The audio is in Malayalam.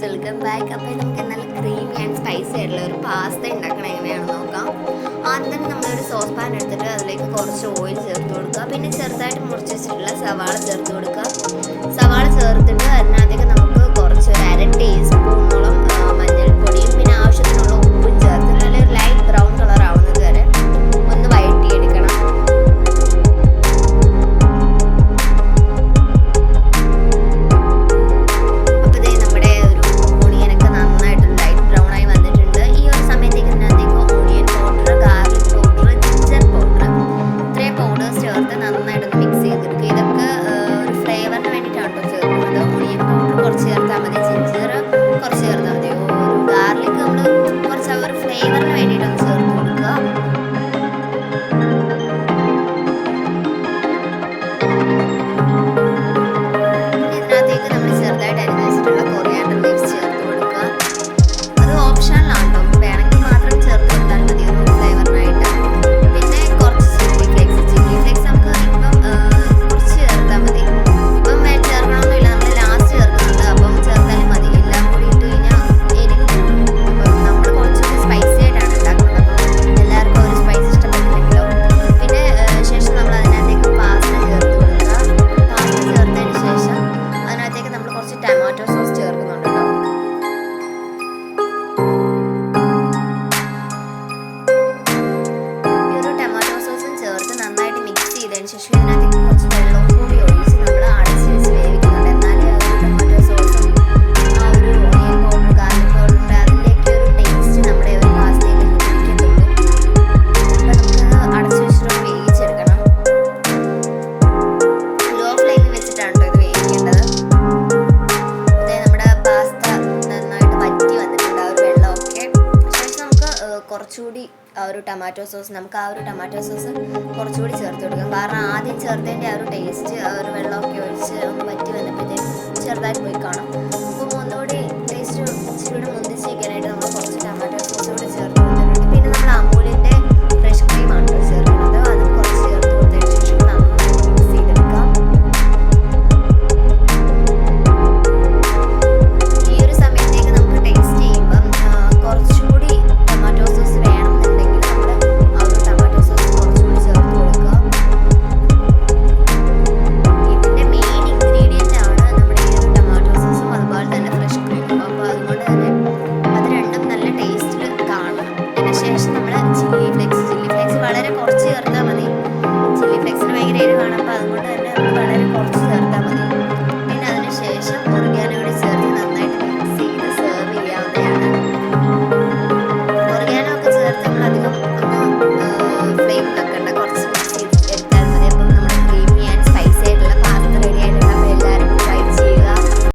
Guys, welcome back. അപ്പോൾ നമുക്ക് നല്ല ക്രീമി ആൻഡ് സ്പൈസി ആയിട്ടുള്ള ഒരു പാസ്ത ഉണ്ടാക്കണം എങ്ങനെയാണെന്ന് നോക്കാം. ആദ്യം തന്നെ നമ്മളൊരു സോസ് പാൻ എടുത്തിട്ട് അതിലേക്ക് കുറച്ച് ഓയിൽ ചേർത്ത് കൊടുക്കുക. പിന്നെ ചെറുതായിട്ട് മുറിച്ച് വെച്ചിട്ടുള്ള സവാള ചേർത്ത് കൊടുക്കുക. സവാള ചേർത്തിട്ട് അതിനകത്തേക്ക് നമുക്ക് കുറച്ച് ഒരു 1/2 ടീസ്പൂണോളം മഞ്ഞൾപ്പൊടിയും പിന്നെ ആവശ്യത്തിനുള്ള ഉപ്പും ചേർത്ത് നല്ലൊരു ലൈറ്റ് ബ്രൗൺ കളർ ആവുന്നത് വരെ ഒന്ന് വഴറ്റിയെടുക്കണം. ടൊമാറ്റോ സോസ് ചേർക്കുന്നുണ്ട് കേട്ടോ. ഈ ഒരു ടൊമാറ്റോ സോസും ചേർത്ത് നന്നായിട്ട് മിക്സ് ചെയ്തതിന് ശേഷം ഇതിനകത്ത് കുറച്ച് വെള്ളം കൂടി ഒഴിച്ച് നമ്മൾ അടച്ച് വെച്ച് വേവിക്കുന്നുണ്ട്. എന്നാലേ ആ ഒരു ടൊമാറ്റോ സോസും ആ ഒരു ഓണിയൻ പൗഡർ ഗാർലിക് പൗഡറിൻ്റെ അതിൻ്റെയൊക്കെ ഒരു ടേസ്റ്റ് നമ്മുടെ ഒരു പാസ്തയിലേക്ക് പിടിക്കത്തുള്ളൂ. അപ്പോൾ നമുക്ക് അടച്ച് വെച്ചിട്ട് വേവിച്ചെടുക്കണം. ലോ ഫ്ലെയിമിൽ വെച്ചിട്ടാണ് കേട്ടോ ഇത് വേവിക്കേണ്ടത്. കുറച്ചുകൂടി ആ ഒരു ടൊമാറ്റോ സോസ് കുറച്ചുകൂടി ചേർത്ത് കൊടുക്കാം. കാരണം ആദ്യം ചേർത്തതിൻ്റെ ആ ഒരു ടേസ്റ്റ് ആ ഒരു വെള്ളമൊക്കെ ഒഴിച്ച് ഒന്ന് വറ്റി വന്നപ്പോഴത്തേക്കും ചെറുതായിട്ട് പോയി കാണും.